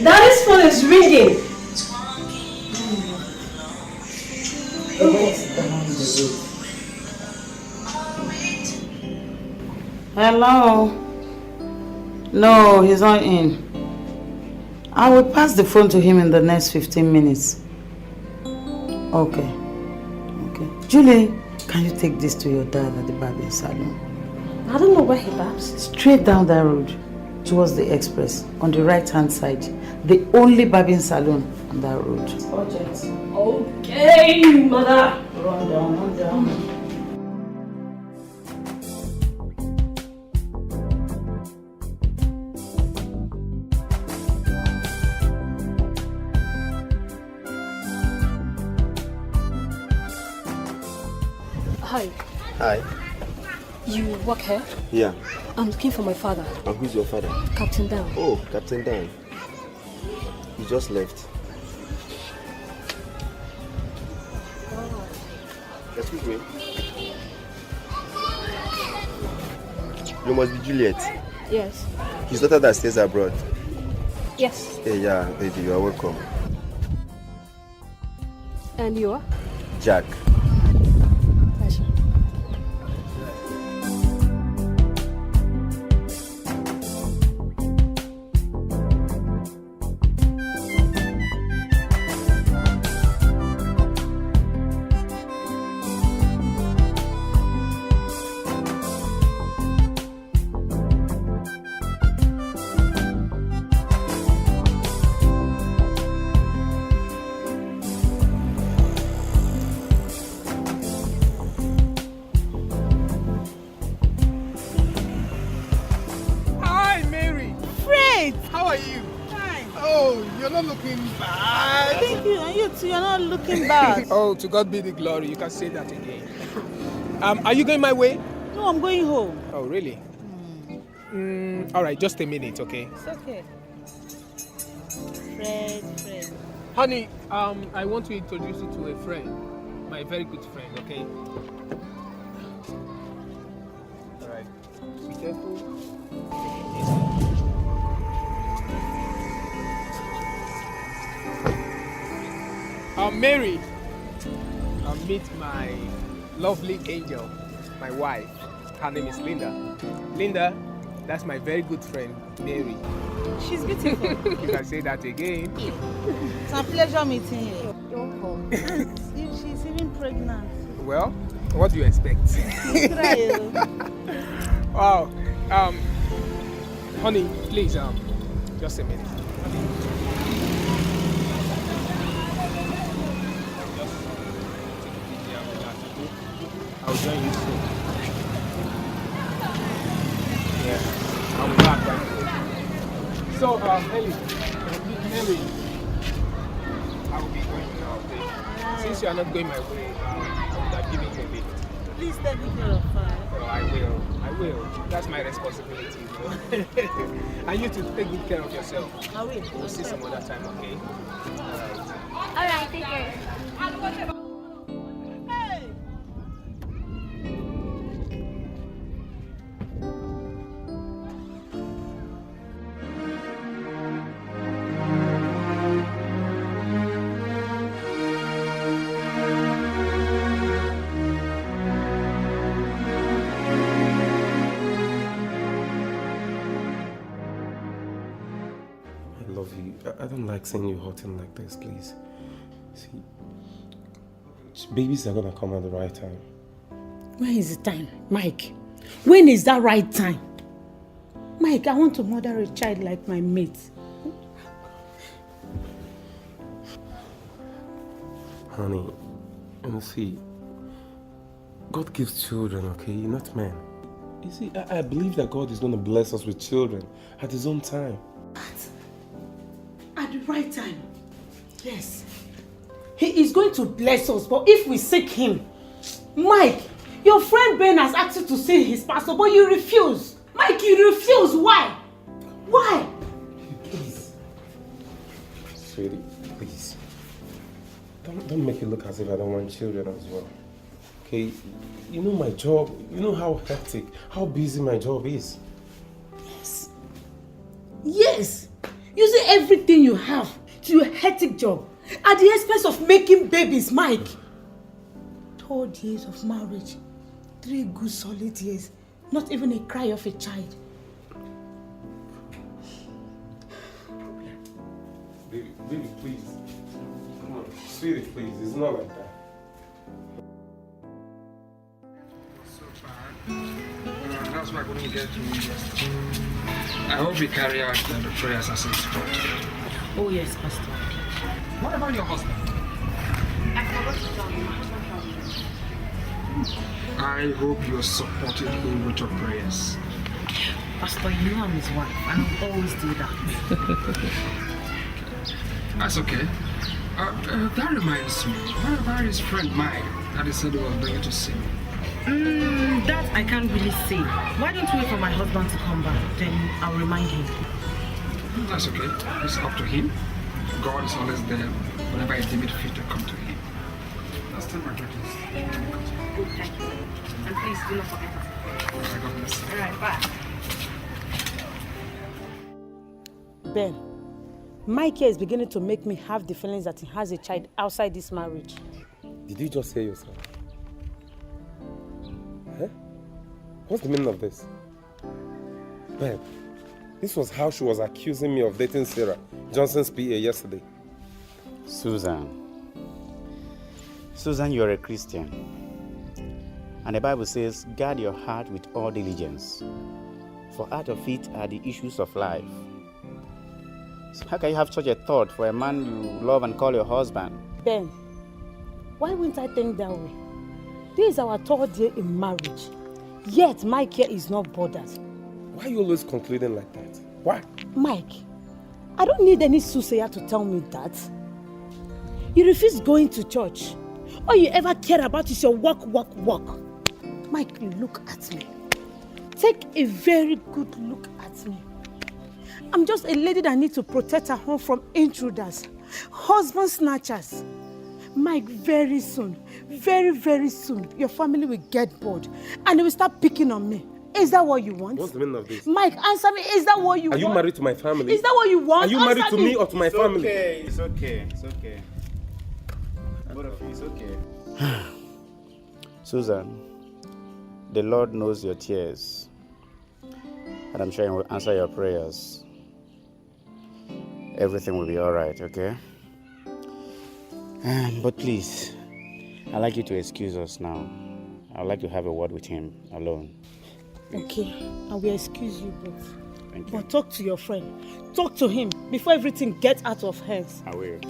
Daddy's phone is ringing. Hello? No, he's not in. I will pass the phone to him in the next 15 minutes. Okay. Okay. Julie, can you take this to your dad at the barbing salon? I don't know where he barbs. Straight down that road, towards the express, on the right-hand side. The only barbing salon on that road. Urgent. Okay, mother. Run down, run down. Hi. Hi. You work here? Yeah. I'm looking for my father. And who's your father? Captain Dan. Oh, Captain Dan. You just left. Excuse me. You must be Juliet. Yes. His daughter that stays abroad. Yes. Hey, yeah, baby, you are welcome. And you are? Jack. Pleasure. You're not looking bad. Oh, to God be the glory. You can say that again. Are you going my way? No, I'm going home. Oh, really? All right, just a minute, okay? It's okay. Fred. Honey, I want to introduce you to a friend. My very good friend, okay? All right. Be careful. Mary, meet my lovely angel, my wife. Her name is Linda. Linda, that's my very good friend, Mary. She's beautiful. You can say that again. It's a pleasure meeting you. You're welcome. If she's even pregnant. Well, what do you expect? Wow. Honey, please, just a minute. I'll join you soon. Yeah, I'll be back right away. So, Mary, I will be going now, okay? Since you are not going my way, I would have given you a lift. Please take me care of her. Oh, I will. That's my responsibility, you know? And you to take good care of yourself. I will. We'll see some other time, okay? Alright, take care. I don't like seeing you hurting like this, please. See, babies are gonna come at the right time. When is the time, Mike? When is that right time? Mike, I want to mother a child like my mate. Honey, you see, God gives children, okay? Not men. You see, I believe that God is gonna bless us with children at His own time. At the right time. Yes. He is going to bless us, but if we seek Him. Mike, your friend Ben has asked you to see his pastor, but you refuse. Mike, you refuse. Why? Why? Please. Sweetie, please. Don't make it look as if I don't want children as well. Okay? You know my job. You know how hectic, how busy my job is. Yes. Yes. You everything you have to your hectic job at the expense of making babies, Mike. 4 years of marriage, 3 good solid years, not even a cry of a child. Baby, please. Come on, sweetie, please. It's not like that. So bad. That's why I couldn't get to you yesterday. I hope you carry out the prayers as it's taught. Oh yes, Pastor. What about your husband? I forgot to tell you. I hope you're supporting him with your prayers. Pastor, you know I'm his wife, and I'll always do that. That's okay. That reminds me. What about his friend Mike that he said he was bringing to see me? That I can't really say. Why don't you wait for my husband to come back? Then I'll remind him. That's okay. It's up to him. God is always there whenever I deem it fit to come to him. That's still my greatest. Good, thank you. And please do not forget us. Alright, God bless you. Alright, bye. Ben, Mike here is beginning to make me have the feelings that he has a child outside this marriage. Did you just say yourself? Huh? What's the meaning of this? Babe, this was how she was accusing me of dating Sarah, Johnson's PA, yesterday. Susan, you're a Christian. And the Bible says, guard your heart with all diligence, for out of it are the issues of life. So how can you have such a thought for a man you love and call your husband? Ben, why wouldn't I think that way? This is our 3rd year in marriage. Yet Mike here is not bothered. Why are you always concluding like that? Why? Mike, I don't need any soothsayer to tell me that. You refuse going to church. All you ever care about is your work. Mike, look at me. Take a very good look at me. I'm just a lady that needs to protect her home from intruders, husband snatchers. Mike, very soon, very soon, your family will get bored and they will start picking on me. Is that what you want? What's the meaning of this? Mike, answer me. Is that what you want? Are you married to my family? Is that what you want? Are you married to me or to my family? It's okay. Both of you, it's okay. Susan, the Lord knows your tears, and I'm sure He will answer your prayers. Everything will be all right, okay? But please, I'd like you to excuse us now. I'd like to have a word with him alone. Okay, I will excuse you both. Thank you. But talk to your friend. Talk to him before everything gets out of hands. I will.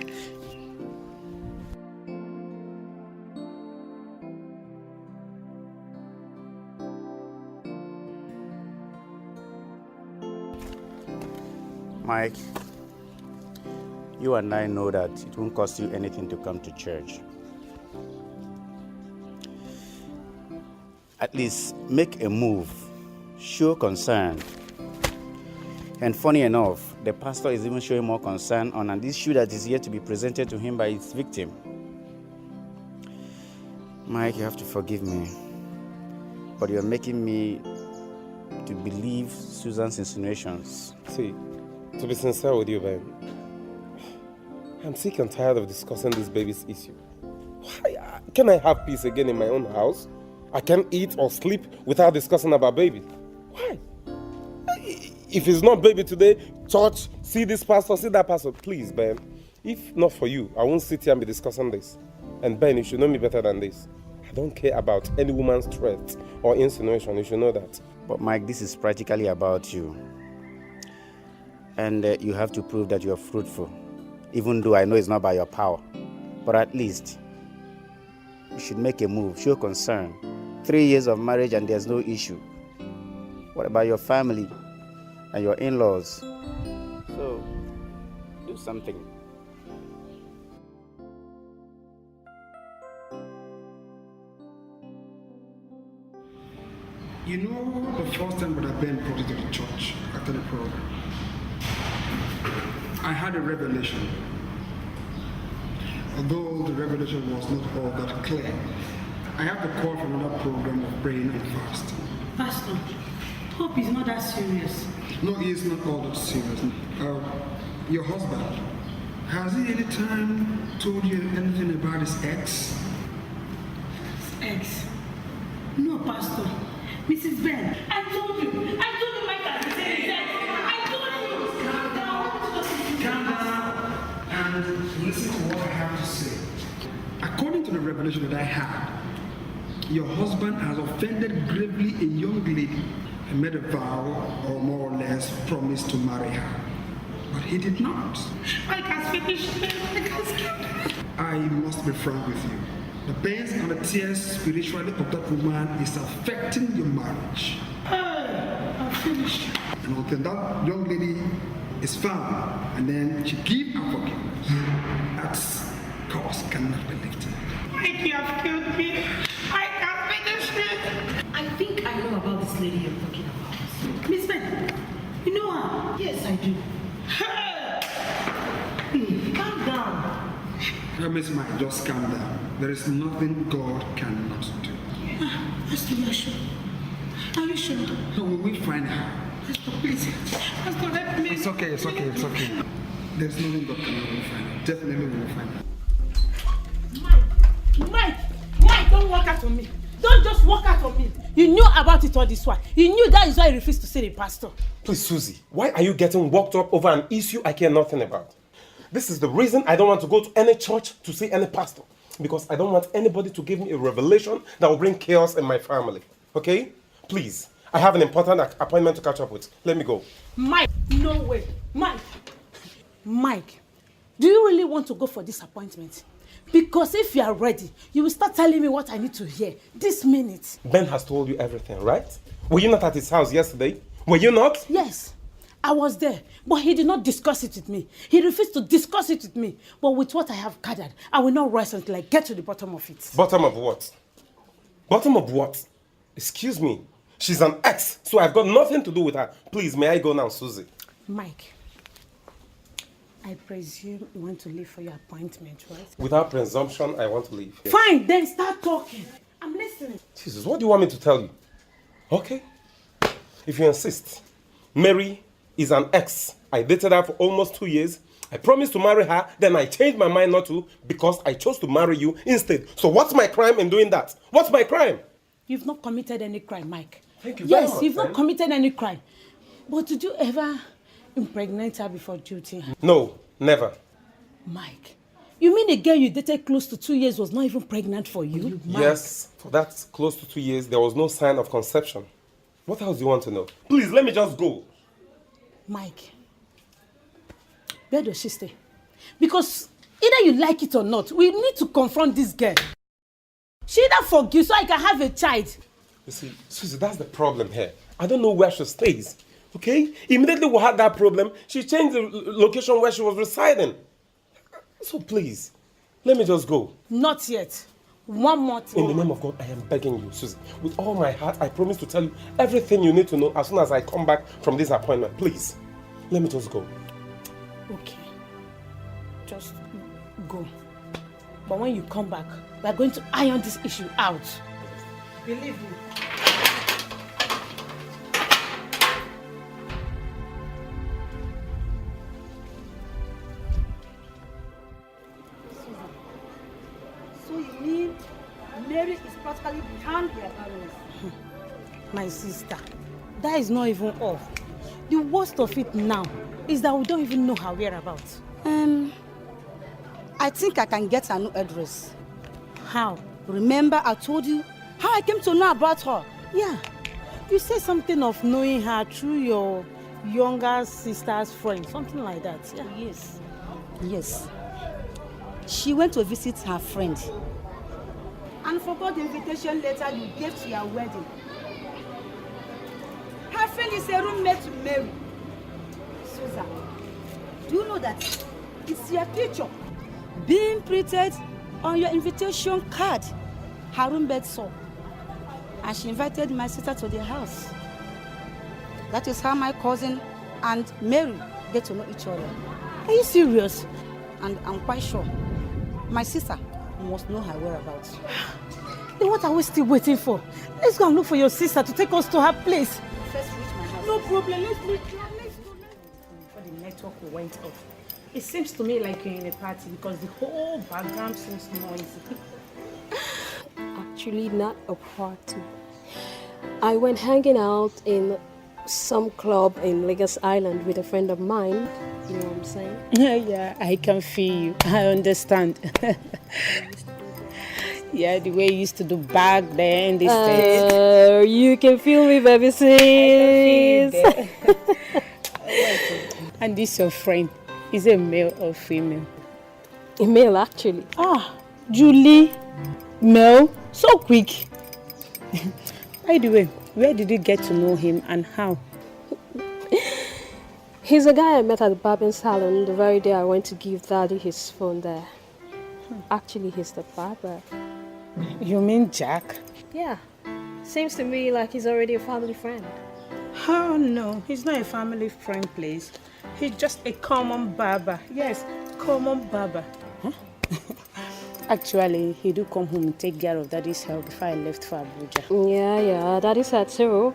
Mike, you and I know that it won't cost you anything to come to church. At least make a move, show concern. And funny enough, the pastor is even showing more concern on an issue that is yet to be presented to him by its victim. Mike, you have to forgive me, but you're making me to believe Susan's insinuations. See, to be sincere with you, Ben, I'm sick and tired of discussing this baby's issue. Why can I have peace again in my own house? I can't eat or sleep without discussing about baby. Why? If it's not baby today, church, see this pastor, see that pastor. Please, Ben, if not for you, I won't sit here and be discussing this. And Ben, you should know me better than this. I don't care about any woman's threat or insinuation. You should know that. But Mike, this is practically about you. And you have to prove that you're fruitful. Even though I know it's not by your power. But at least, you should make a move, show concern. 3 years of marriage and there's no issue. What about your family and your in-laws? So, do something. You know, the first time that Ben brought it to the church after the program, I had a revelation. Although the revelation was not all that clear, I have the call from another program of praying and fasting. Pastor, hope is not that serious. No, it is not all that serious. Your husband, has he any time told you anything about his ex? Ex? No, Pastor. Mrs. Ben, I told you Mike has the same ex. I told you. Calm down and listen to what I have to say. According to the revelation that I had, your husband has offended gravely a young lady and made a vow, or more or less promised to marry her. But he did not. Mike has finished me. Mike has killed me. I must be frank with you. The pains and the tears spiritually of that woman is affecting your marriage. I'm finished. And until that young lady is found and then she give her forgiveness, that cause cannot be lifted. Mike, you have killed me. I can't finish it. I think I know about this lady you're talking about. Miss Ben, you know her? Yes, I do. Calm down. Miss Mike, just calm down. There is nothing God cannot do. Pastor, you are sure? Are you sure? No, we will find her. Pastor, please. Pastor, help me. It's okay. There's nothing God cannot do. Find her. Definitely we will find her. Mike, don't walk out on me. Don't just walk out on me. You knew about it all this while. You knew that is why you refused to see the pastor. Please, Susie, why are you getting worked up over an issue I care nothing about? This is the reason I don't want to go to any church to see any pastor. Because I don't want anybody to give me a revelation that will bring chaos in my family. Okay? Please, I have an important appointment to catch up with. Let me go. Mike, no way. Mike, do you really want to go for this appointment? Because if you are ready, you will start telling me what I need to hear this minute. Ben has told you everything, right? Were you not at his house yesterday? Were you not? Yes, I was there, but he did not discuss it with me. He refused to discuss it with me. But with what I have gathered, I will not rest until I get to the bottom of it. Bottom of what? Bottom of what? Excuse me. She's an ex, so I've got nothing to do with her. Please, may I go now, Susie? Mike, I presume you want to leave for your appointment, right? Without presumption, I want to leave. Yes. Fine, then start talking. I'm listening. Jesus, what do you want me to tell you? Okay. If you insist. Mary is an ex. I dated her for almost 2 years. I promised to marry her, then I changed my mind not to because I chose to marry you instead. So what's my crime in doing that? What's my crime? You've not committed any crime, Mike. Thank you very much. Yes, you've not committed any crime. But did you ever impregnate her before duty? No, never. Mike, you mean the girl you dated close to 2 years was not even pregnant for you? Mike? Yes, for that close to 2 years, there was no sign of conception. What else do you want to know? Please, let me just go. Mike, where does she stay? Because either you like it or not, we need to confront this girl. She either forgives so I can have a child. You see, Susie, that's the problem here. I don't know where she stays. Okay? Immediately we had that problem, she changed the location where she was residing. So please, let me just go. Not yet. One more thing. In the name of God, I am begging you, Susie. With all my heart, I promise to tell you everything you need to know as soon as I come back from this appointment. Please, let me just go. Okay. Just go. But when you come back, we are going to iron this issue out. Believe me. So you mean Mary is practically behind their parents? My sister, that is not even all. The worst of it now is that we don't even know her whereabouts. I think I can get her new address. How? Remember I told you how I came to know about her? Yeah. You said something of knowing her through your younger sister's friend, something like that. Yeah. Yes. Yes. She went to visit her friend and forgot the invitation letter you gave to your wedding. Her friend is a roommate to Mary. Susan, do you know that it's your picture being printed on your invitation card her roommate saw? And she invited my sister to their house. That is how my cousin and Mary get to know each other. Are you serious? And I'm quite sure my sister must know her whereabouts. Then what are we still waiting for? Let's go and look for your sister to take us to her place. First reach my house. No problem. Let's go. Before the network went off. It seems to me like you're in a party because the whole background seems noisy. Actually, not a party. I went hanging out in some club in Lagos Island with a friend of mine. You know what I'm saying? Yeah, I can feel you. I understand. Yeah, the way you used to do back there in the States. You can feel me, baby sis. And this your friend, is a male or female? A male, actually. Ah, Julie. Male? So quick. By the way, where did you get to know him and how? He's a guy I met at the barbing salon the very day I went to give Daddy his phone there. Actually, he's the barber. You mean Jack? Yeah. Seems to me like he's already a family friend. Oh no, he's not a family friend, please. He's just a common barber. Yes, common barber. Huh? Actually, he do come home and take care of Daddy's health before I left for Abuja. Yeah, Daddy said so.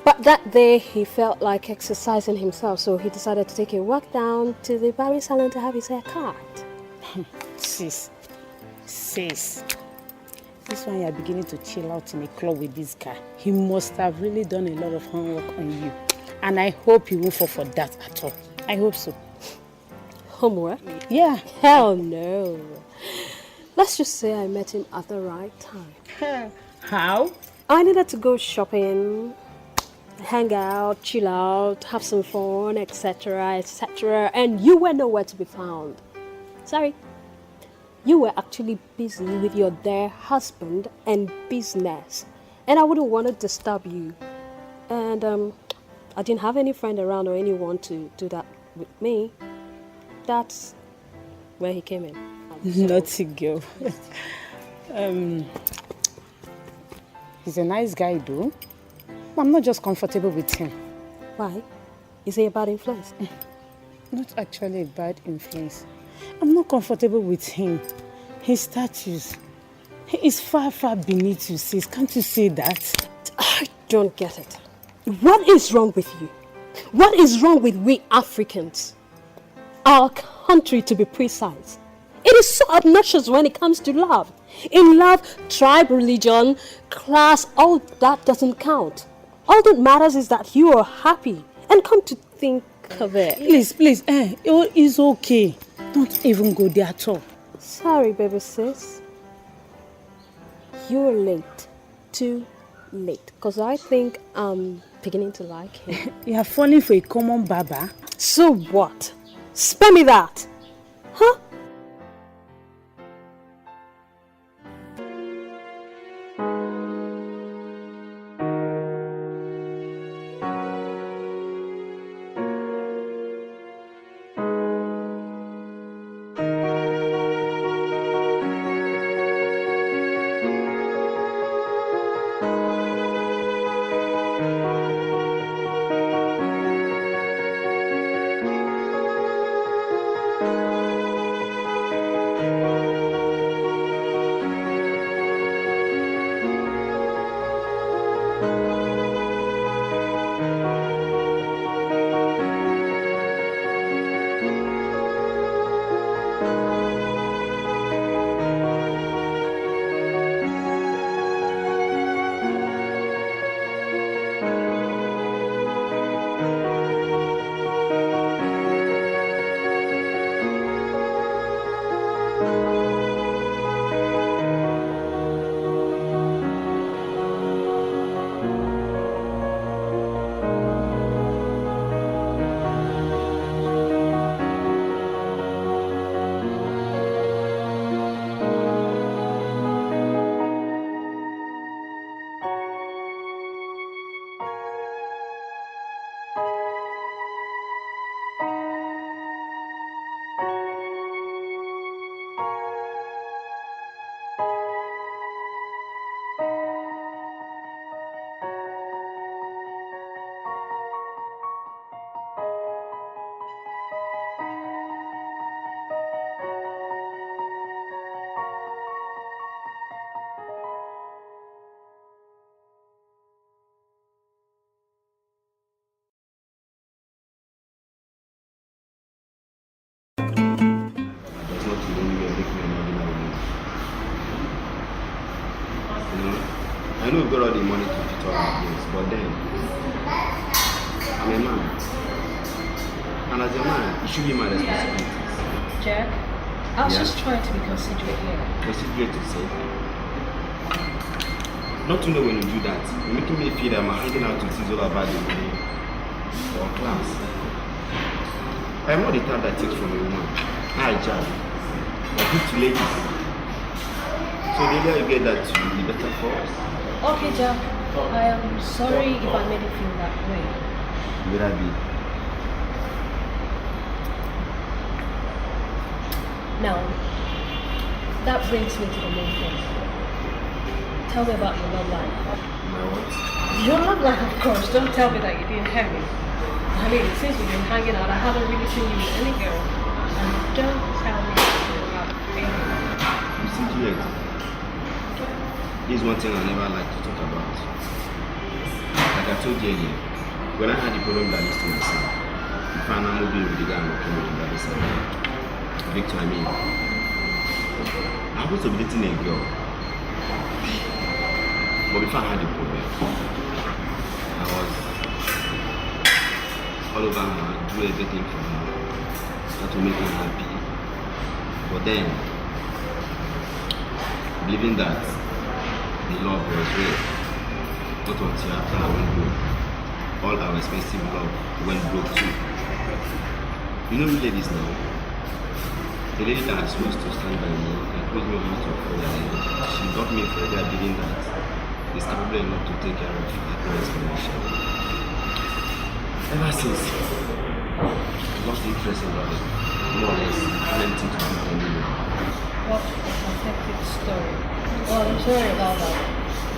But that day, he felt like exercising himself, so he decided to take a walk down to the barbing salon to have his hair cut. Sis. This one you're beginning to chill out in a club with this guy. He must have really done a lot of homework on you. And I hope he won't fall for that at all. I hope so. Homework? Yeah. Hell no. Let's just say I met him at the right time. How? I needed to go shopping, hang out, chill out, have some fun, etc., etc. And you were nowhere to be found. Sorry. You were actually busy with your dear husband and business. And I wouldn't want to disturb you. And I didn't have any friend around or anyone to do that with me. That's where he came in. Naughty girl. He's a nice guy though. I'm not just comfortable with him. Why? Is he a bad influence? Not actually a bad influence. I'm not comfortable with him. His status. He is far, far beneath you, sis. Can't you see that? I don't get it. What is wrong with you? What is wrong with we Africans? Our country, to be precise. It is so obnoxious when it comes to love. In love, tribe, religion, class, all that doesn't count. All that matters is that you are happy. And come to think of it. Please, it's okay. Don't even go there at all. Sorry, baby sis. You're late. Too late. Because I think I'm beginning to like him. You are falling for a common barber? So what? Spare me that. Huh? know we've got all the money to fit all our bills, but then I'm a man. And as a man, it should be my responsibility. Jack, I was Yeah. just trying to be considerate here. Considerate to say. Not to know when you do that, you're making me feel that I'm hanging out with you all about the money or class. I'm not the type that takes from a woman. I judge. I give to ladies. So the earlier you get that to you, the better for us. Okay, Jack. I am sorry if I made you feel that way. Will I be? Now, that brings me to the main thing. Tell me about your love life. My what? Your love life, of course. Don't tell me that you didn't have me. I mean, since we've been hanging out, I haven't really seen you with any girl. And don't tell me you have any. You see, Juliet, this is one thing I never like to talk about. Like I told you earlier, when I had the problem that I used to myself, I found out moving with the guy I'm working with on the other side. Victor, I mean, I was to be dating a girl. But before I had the problem, I was all over her, do everything for her, try to make her happy. But then, believing that the love was real, not until after I went broke. All our expensive love went broke too. You know, ladies now, the lady that was supposed to stand by me and close me hands to her, she got me for that, believing that is capable enough to take care of her parents financially. Ever since, I lost interest in love, more or less, anything to do with anyone. What a pathetic story. Well, I'm sorry about that.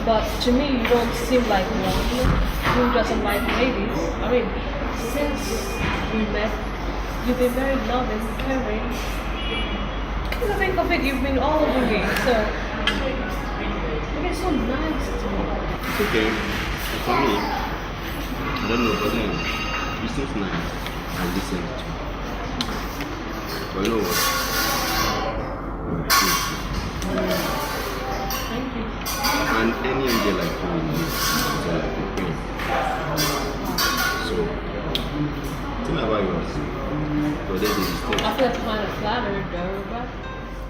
But to me, you don't seem like one who doesn't like ladies. I mean, since we met, you've been very loving, caring. Come to think of it, you've been all over me. So, you've been so nice to me. It's okay. For me, I don't know, but then, you seem nice and listen to you. But you know what? Thank you. And any angel like you will need is like a queen. So, think about yours. But then they stay. I feel kind of flattered though, but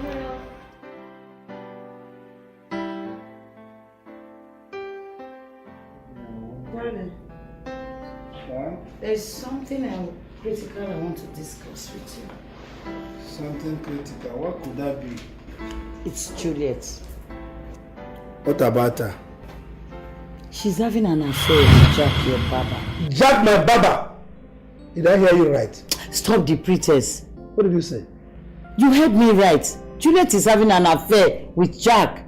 you know. Darling, there's something critical I want to discuss with you. Something critical. What could that be? It's Juliet. What about her? She's having an affair with Jack, your baba. Jack, my baba! Did I hear you right? Stop the pretense. What did you say? You heard me right. Juliet is having an affair with Jack.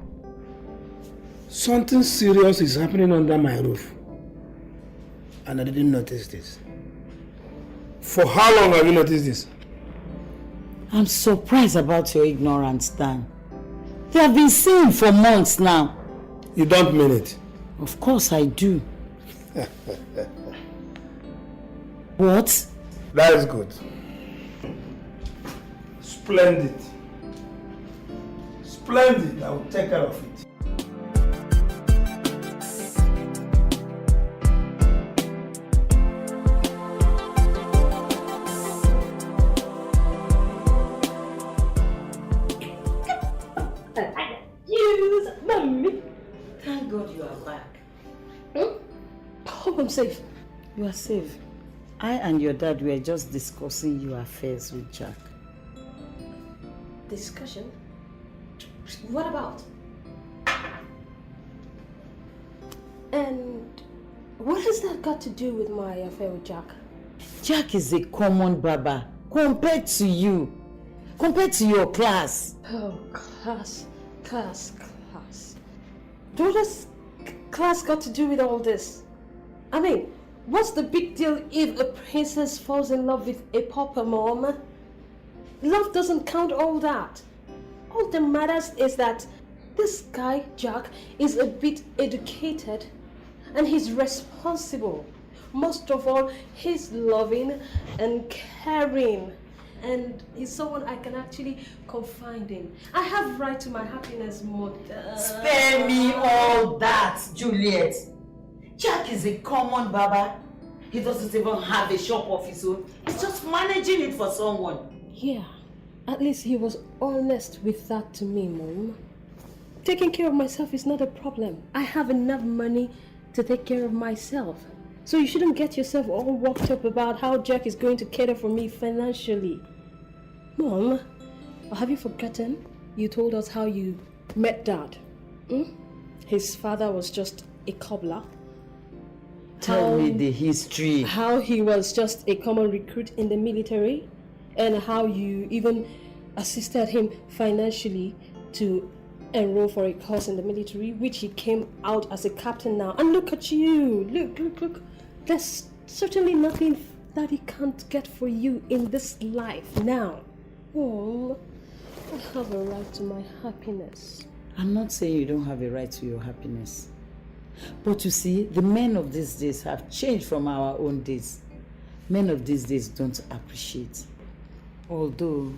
Something serious is happening under my roof. And I didn't notice this. For how long have you noticed this? I'm surprised about your ignorance, Dan. They have been saying for months now. You don't mean it? Of course I do. What? That is good. Splendid. Splendid. I will take care of it. Thank God you are back. Hope I'm safe. You are safe. I and your dad were just discussing your affairs with Jack. Discussion? What about? And what has that got to do with my affair with Jack? Jack is a common baba compared to you. Compared to your class. Oh, class. What has class got to do with all this? I mean, what's the big deal if a princess falls in love with a pauper mom? Love doesn't count all that. All that matters is that this guy, Jack, is a bit educated and he's responsible. Most of all, he's loving and caring. And he's someone I can actually confide in. I have right to my happiness, mother. Spare me all that, Juliet. Jack is a common baba. He doesn't even have a shop of his own. He's just managing it for someone. Yeah, at least he was honest with that to me, Mom. Taking care of myself is not a problem. I have enough money to take care of myself. So you shouldn't get yourself all worked up about how Jack is going to cater for me financially. Mom, have you forgotten? You told us how you met Dad. His father was just a cobbler. Tell me the history. How he was just a common recruit in the military, and how you even assisted him financially to enroll for a course in the military, which he came out as a captain now. And look at you. Look. There's certainly nothing that he can't get for you in this life now. Oh, I have a right to my happiness. I'm not saying you don't have a right to your happiness. But you see, the men of these days have changed from our own days. Men of these days don't appreciate. Although,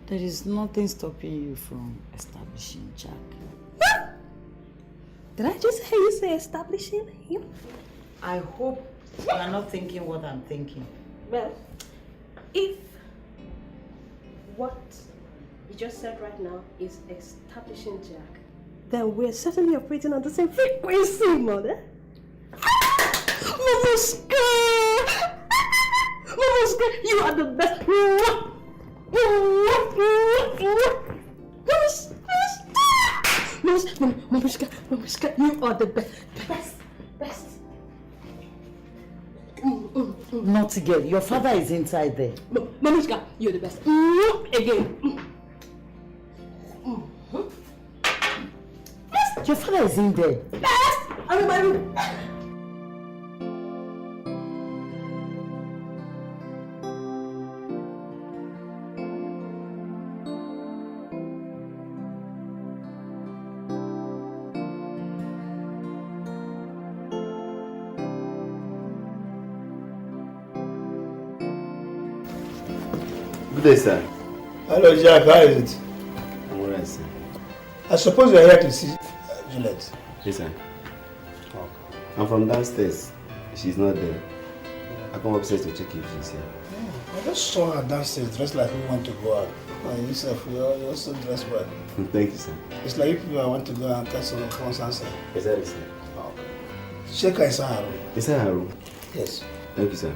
there is nothing stopping you from establishing Jack. Did I just hear you say establishing him? I hope you are not thinking what I'm thinking. Well, if what you just said right now is establishing Jack, then we're certainly operating on the same frequency, Mother. Mamuska! Mamuska, you are the best. Mamuska, you are the best. Best. Naughty girl, your father is inside there. Mamuska, you're the best. Again. Your father is in there. Best! I'm in my room. Good day, sir. Hello, Jack. How is it? I'm alright, sir. I suppose you're here to see Juliet. Yes, sir. I'm from downstairs. She's not there. I come upstairs to check if she's here. I just saw her downstairs dressed like we want to go out. And yourself, you're also dressed well. Thank you, sir. It's like if you want to go and catch some phones and say. Yes, sir. Yes, sir. Check her inside her room. Inside her room? Yes. Thank you, sir.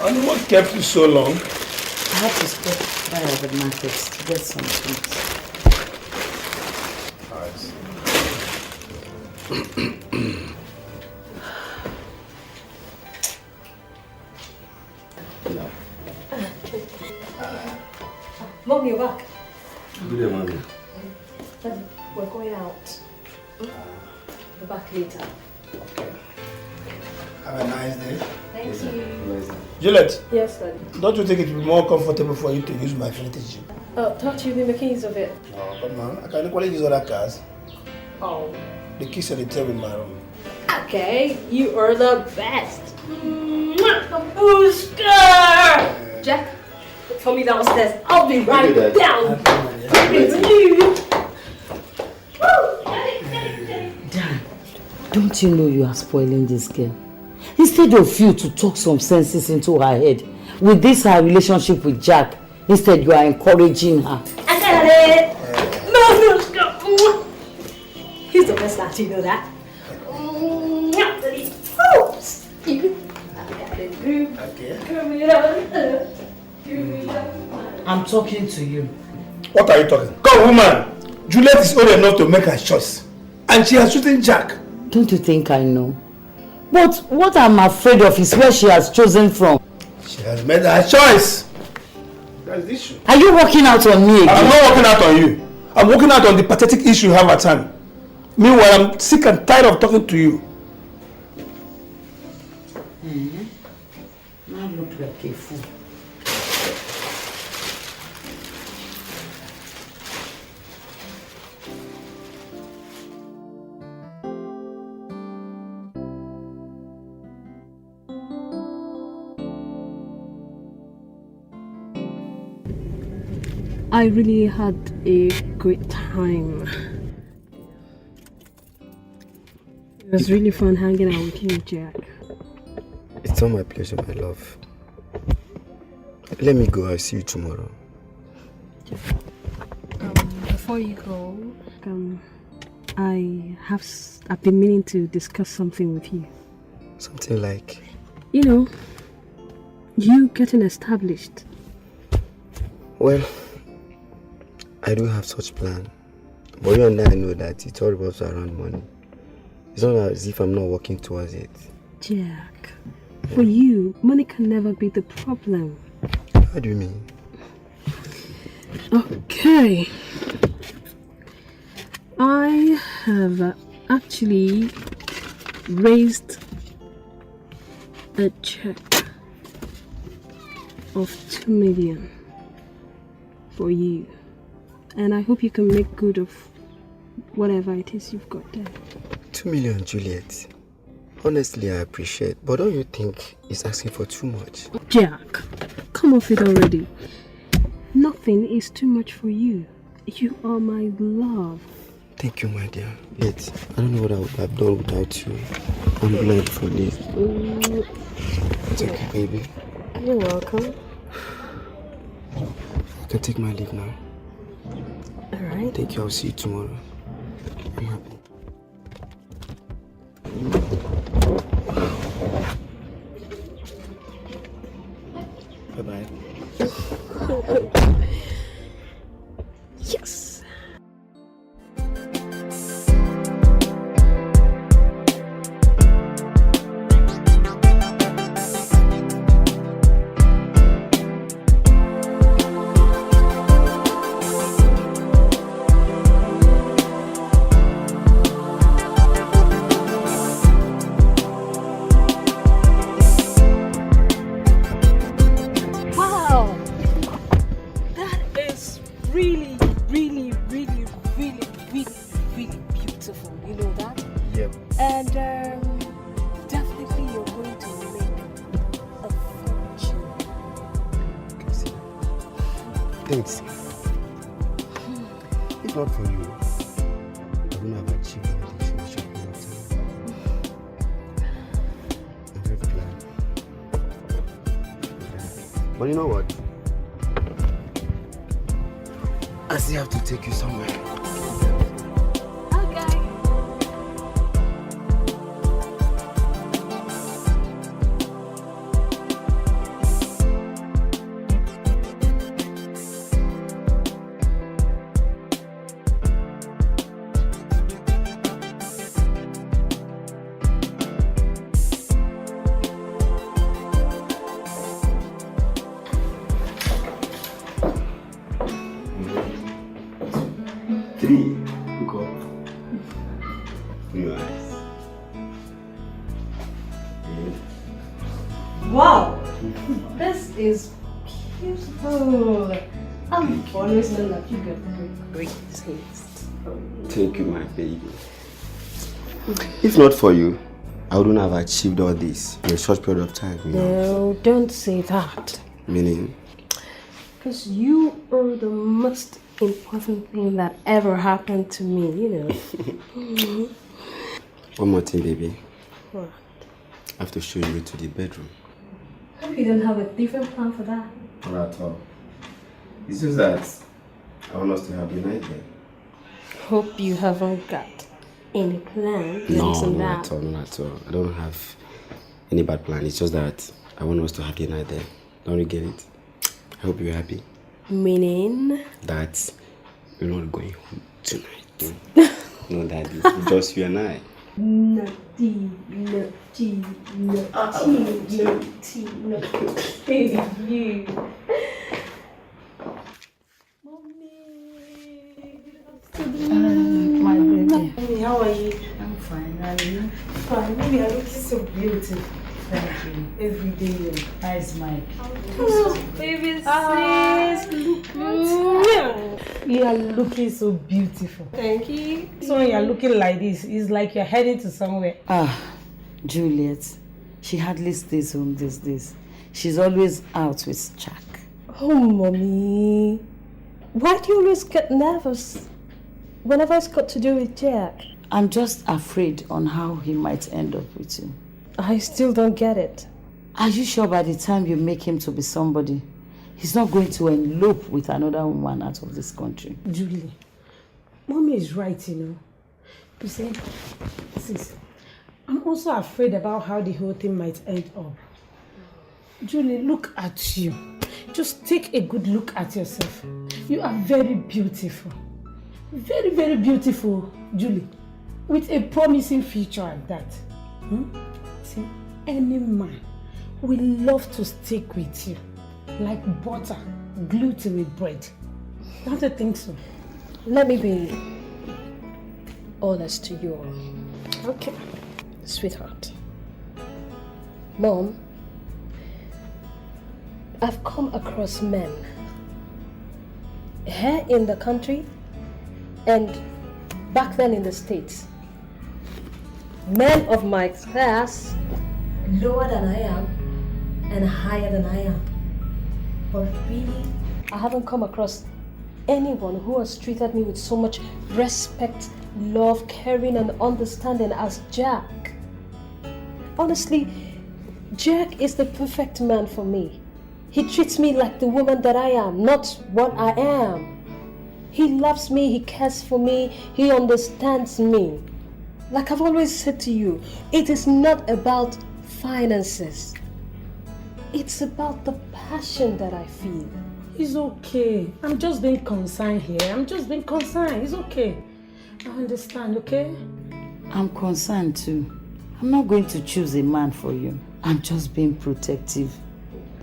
And what kept you so long? I had to stop by the market to get some things. Mom, you're back. Good day, Mommy. Daddy, we're going out. We're back later. Have a nice day. Thank you. Juliet. Yes, Daddy. Don't you think it would be more comfortable for you to use my finish gym? Thought you'd be making use of it. No, come on. I can equally use other cars. Oh. The keys are the table in my room. Okay, you are the best. Booster! Jack, look for me downstairs. I'll be right down. Dan, don't you know you are spoiling this girl? Instead of you to talk some senses into her head with this her relationship with Jack, instead you are encouraging her. I got it. He's the best lad, you know that. I'm talking to you. What are you talking? Come, woman. Juliet is old enough to make her choice. And she has chosen Jack. Don't you think I know? But what I'm afraid of is where she has chosen from. She has made her choice. That's the issue. Are you working out on me again? I'm not working out on you. I'm working out on the pathetic issue you have at hand. Meanwhile, I'm sick and tired of talking to you. Now look like a fool. I really had a great time. It was really fun hanging out with you, Jack. It's all my pleasure, my love. Let me go. I'll see you tomorrow. Before you go, I've been meaning to discuss something with you. Something like? You know, you getting established. Well, I do have such plan. But you and I know that it's all revolves around money. It's not as if I'm not working towards it. Jack, for you, money can never be the problem. How do you mean? Okay. I have actually raised a check of 2 million for you. And I hope you can make good of whatever it is you've got there. 2 million, Juliet. Honestly, I appreciate, but don't you think it's asking for too much? Jack, come off it already. Nothing is too much for you. You are my love. Thank you, my dear. Yet, I don't know what I would have done without you. I'm glad for this. It's okay, baby. You're welcome. I can take my leave now. Alright. Thank you. I'll see you tomorrow. I'm happy. Bye-bye. Yes. Thanks. If not for you, I wouldn't have achieved anything in a short period of time. I'm very glad. But you know what? I still have to take you somewhere. Wow, this is beautiful. I've always known that you got great taste. Thank you, my baby. If not for you, I wouldn't have achieved all this in a short period of time. You know? No, don't say that. Meaning? Because you are the most important thing that ever happened to me, you know. One more thing, baby. What? I have to show you to the bedroom. Hope you don't have a different plan for that. Not at all. It's just that I want us to have the night there. Hope you haven't got any plan. No, not at all, not at all. I don't have any bad plan. It's just that I want us to have the night there. Don't you get it? I hope you're happy. Meaning? That we're not going home tonight. No, Daddy. Just you and I. Naughty, naughty, naughty, naughty, naughty, you. My baby. Hey, how are you? I'm fine. How are you? Fine. Baby, you're looking so beautiful. Thank you. Every day. How is Mike? Baby, sis, look at you. Are looking so beautiful. Thank you. So when you're looking like this, it's like you're heading to somewhere. Juliet. She hardly stays home these days. She's always out with Jack. Oh, mommy. Why do you always get nervous whenever it's got to do with Jack? I'm just afraid on how he might end up with you. I still don't get it. Are you sure by the time you make him to be somebody, he's not going to elope with another woman out of this country? Julie, Mommy is right, you know. You see, sis, I'm also afraid about how the whole thing might end up. Julie, look at you. Just take a good look at yourself. You are very beautiful. Very, very beautiful, Julie. With a promising future at that. See, any man will love to stick with you. Like butter glued to a bread. Don't you think so? Let me be honest to you all. Okay. Sweetheart. Mom, I've come across men here in the country and back then in the States. Men of my class, lower than I am and higher than I am. But really, I haven't come across anyone who has treated me with so much respect, love, caring and understanding as Jack. Honestly, Jack is the perfect man for me. He treats me like the woman that I am, not what I am. He loves me, he cares for me, he understands me. Like I've always said to you, it is not about finances. It's about the passion that I feel. It's okay. I'm just being concerned here. I'm just being concerned. It's okay. I understand, okay? I'm concerned too. I'm not going to choose a man for you. I'm just being protective,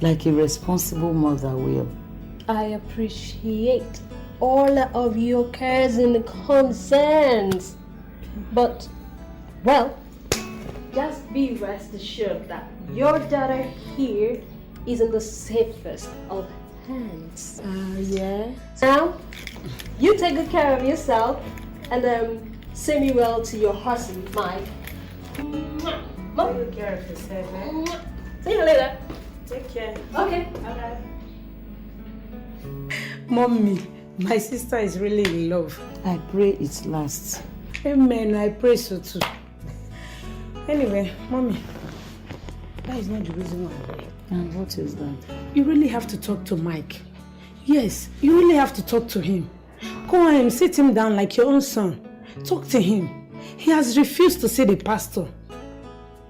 like a responsible mother will. I appreciate all of your cares and concerns. But, well, just be rest assured that your daughter here is in the safest of hands. Yeah. Now, you take good care of yourself and send me well to your husband, Mike. Mom, Take care of yourself, eh? see you later. Take care. Okay. Okay. Mommy, my sister is really in love. I pray it lasts. Amen. I pray so too. Anyway, Mommy, that is not the reason why I'm here. And what is that? You really have to talk to Mike. Yes, you really have to talk to him. Go on, sit him down like your own son. Talk to him. He has refused to see the pastor.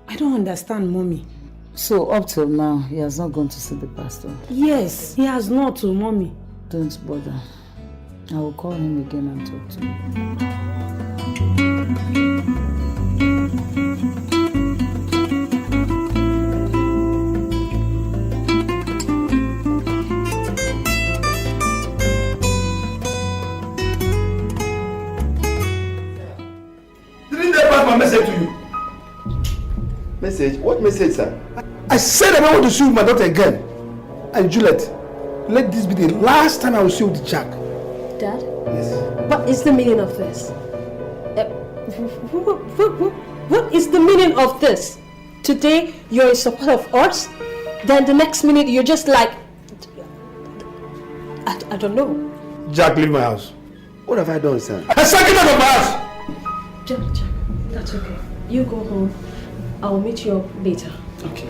I don't understand, Mommy. So up till now, he has not gone to see the pastor? Yes, he has not, Mommy. Don't bother. I will call him again and talk to him. Didn't they pass my message to you? Message? What message, sir? I said I don't want to see you with my daughter again. And Juliet, let this be the last time I will see you with Jack. Dad? Yes. What is the meaning of this? What is the meaning of this? Today you're in support of us, then the next minute you're just like, I don't know. Jack, leave my house. What have I done, sir? I said get out of my house! Jack, that's okay. You go home. I'll meet you up later. Okay.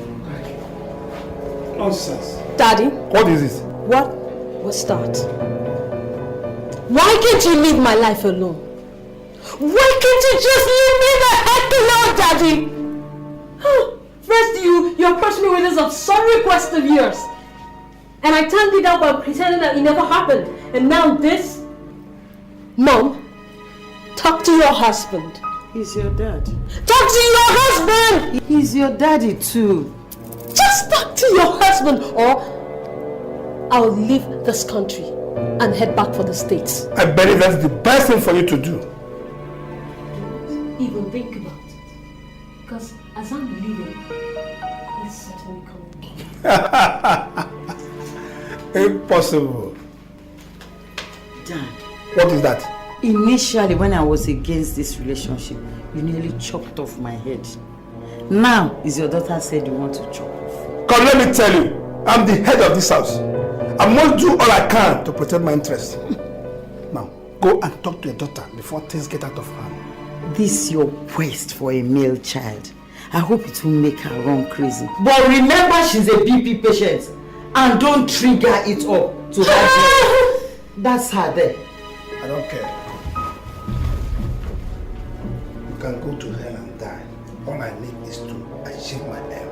Nonsense. Daddy? What is this? What was that? Why can't you leave my life alone? Why can't you just leave me the heck alone, Daddy? First you approached me with this absurd request of yours. And I turned it down by pretending that it never happened. And now this? Mom, talk to your husband. He's your dad. Talk to your husband! He's your daddy too. Just talk to your husband or I'll leave this country and head back for the States. I believe that's the best thing for you to do. Even think about it. Because as I'm leaving, he's certainly coming. Impossible. Dad. What is that? Initially, when I was against this relationship, you nearly chopped off my head. Now, is your daughter said you want to chop off? Come, let me tell you, I'm the head of this house. I must do all I can to protect my interests. Now, go and talk to your daughter before things get out of hand. This your quest for a male child. I hope it will make her run crazy. But remember, she's a BP patient. And don't trigger it up to her. That's her there. I don't care. You can go to hell and die. All I need is to achieve my aim.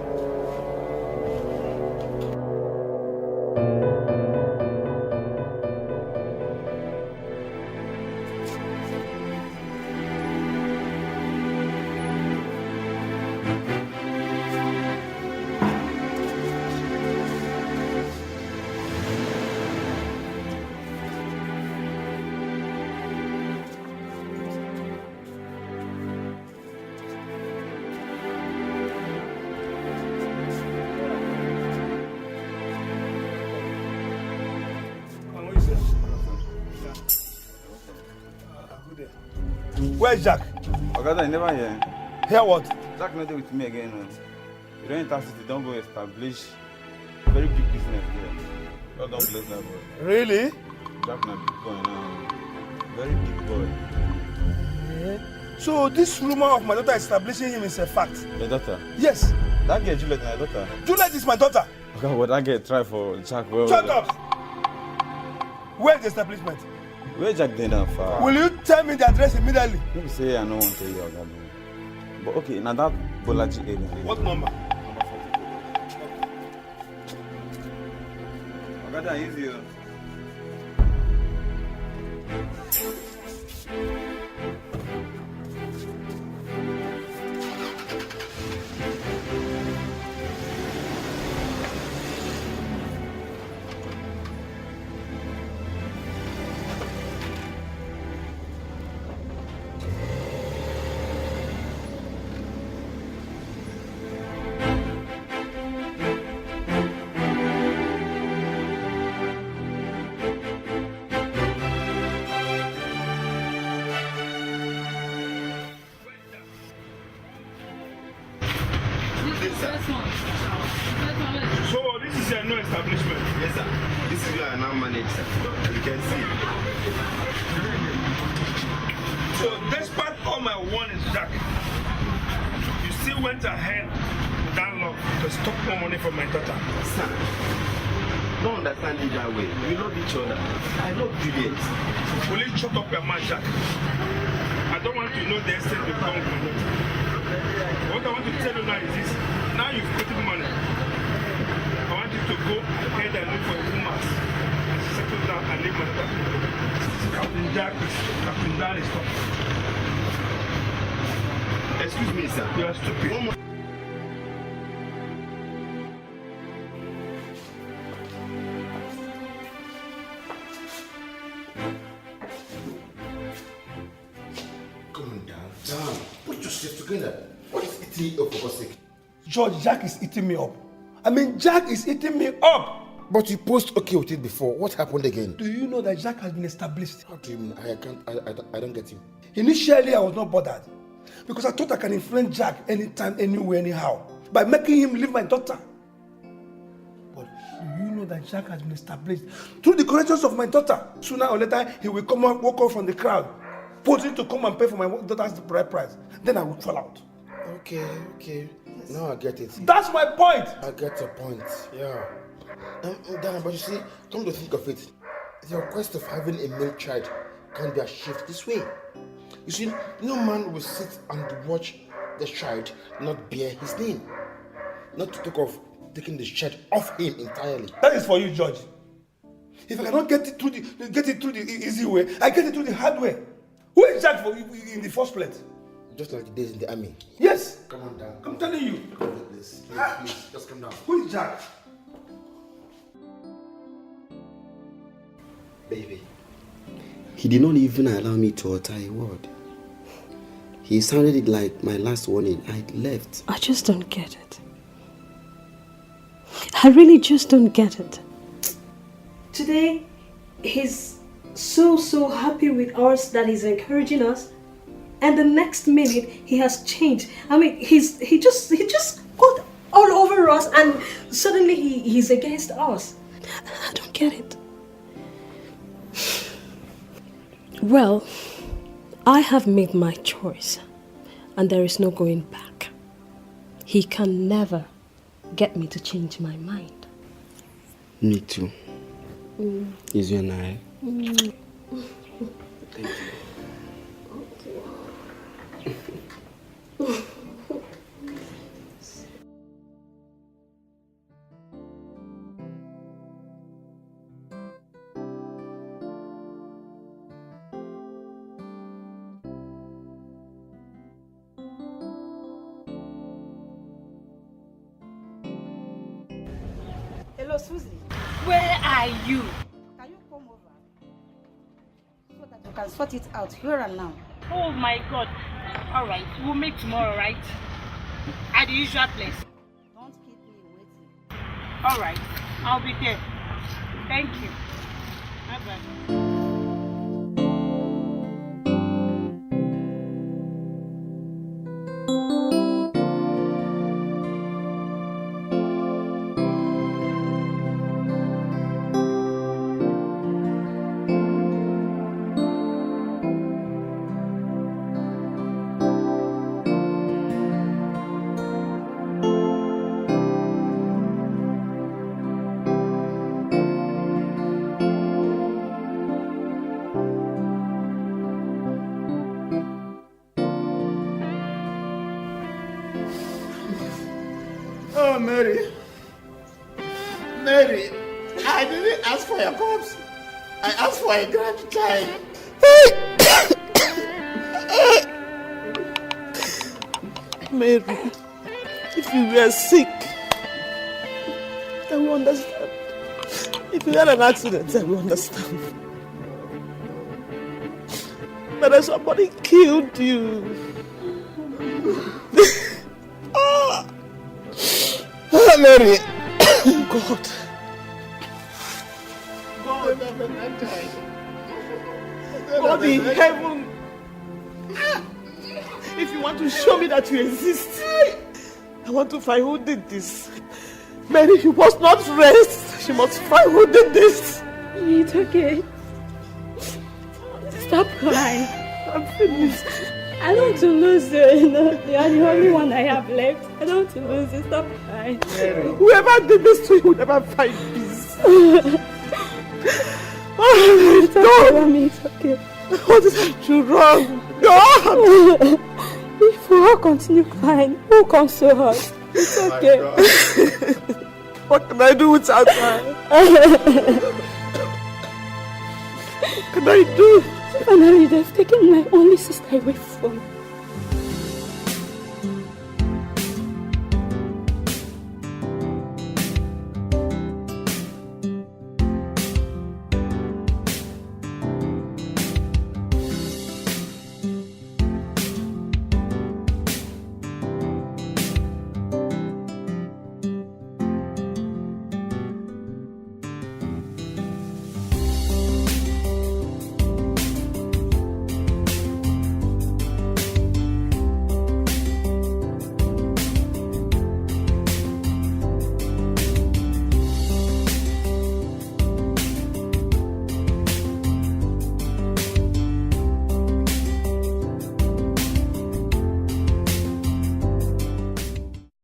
Where's Jack? Okay, I never hear. Hear what? Jack not there with me again. You don't enter city, don't go establish very big business there. God don't bless that boy. Really? Jack not big boy now. Very big boy. Yeah. So this rumor of my daughter establishing him is a fact? Your daughter? Yes. That girl Juliet, my daughter. Juliet is my daughter. Okay, what that girl try for Jack? Well, shut up! Where's the establishment? Where Jack then that far? Will you tell me the address immediately? Maybe say I don't want to tell you about that. But okay, now that Bolaji area. What number? Okay, that easy. So this is a new establishment? Yes, sir. This is where I now manage, sir. As you can see. So despite all my warnings, Jack, you still went ahead with that love to stop more money from my daughter. Sir, don't understand it that way. We love each other. I love Juliet. Will you shut up your mouth, Jack? I don't want to know the extent you've gone from it. What I want to tell you now is this. Now you've put in money. I want you to go ahead and look for a woman and settle down and live my daughter. Captain Dan is talking. Excuse me, sir. You are stupid. One more. Come on, Dan. Put yourself together. What is eating you up for God's sake? George, Jack is eating me up. I mean, Jack is eating me up. But you posted okay with it before. What happened again? Do you know that Jack has been established? How do you mean? I don't get you. Initially, I was not bothered because I thought I can influence Jack anytime, anywhere, anyhow by making him leave my daughter. But do you know that Jack has been established through the connections of my daughter? Sooner or later, he will come and walk off from the crowd, posing to come and pay for my daughter's bride price. Then I will fall out. Okay. Now I get it. That's my point. I get your point. Yeah. Dan, but you see, come to think of it, the request of having a male child can be achieved this way. You see, no man will sit and watch the child not bear his name. Not to talk of taking the child off him entirely. That is for you, George. If I cannot get it through the easy way, I get it through the hard way. Who is Jack for in the first place? Just like the days in the army. Yes. Come on down. I'm telling you. Please, just come down. Who is Jack? Baby, he did not even allow me to utter a word. He sounded it like my last warning. I left. I just don't get it. I really just don't get it. Today, he's so happy with us that he's encouraging us, and the next minute he has changed. I mean, he just got all over us, and suddenly he's against us. I don't get it. Well, I have made my choice, and there is no going back. He can never get me to change my mind. Me too. Is you and I? Thank you. Hello, Susie. Where are you? Can you come over so that you can sort it out here and now? Oh my God. All right, we'll meet tomorrow, right? At the usual place. Don't keep me waiting. All right, I'll be there. Thank you. Bye-bye. Oh, Mary. Mary, I didn't ask for your corpse. I asked for a grandchild. Mary, if you were sick, I will understand. If you had an accident, I will understand. But as somebody killed you. Mary. God. God in heaven. If you want to show me that you exist, I want to find who did this. Mary, you must not rest. She must find who did this. It's okay. Stop crying. I'm finished. I don't want to lose you, you know. You are the only one I have left. I don't want to lose you. Stop crying. Mary. Whoever did this to you will never find peace. It's okay, Mommy. It's okay. What did I do wrong? God! If we all continue crying, who console us? It's okay. What can I do without her? What can I do? Finally, they've taken my only sister away from me.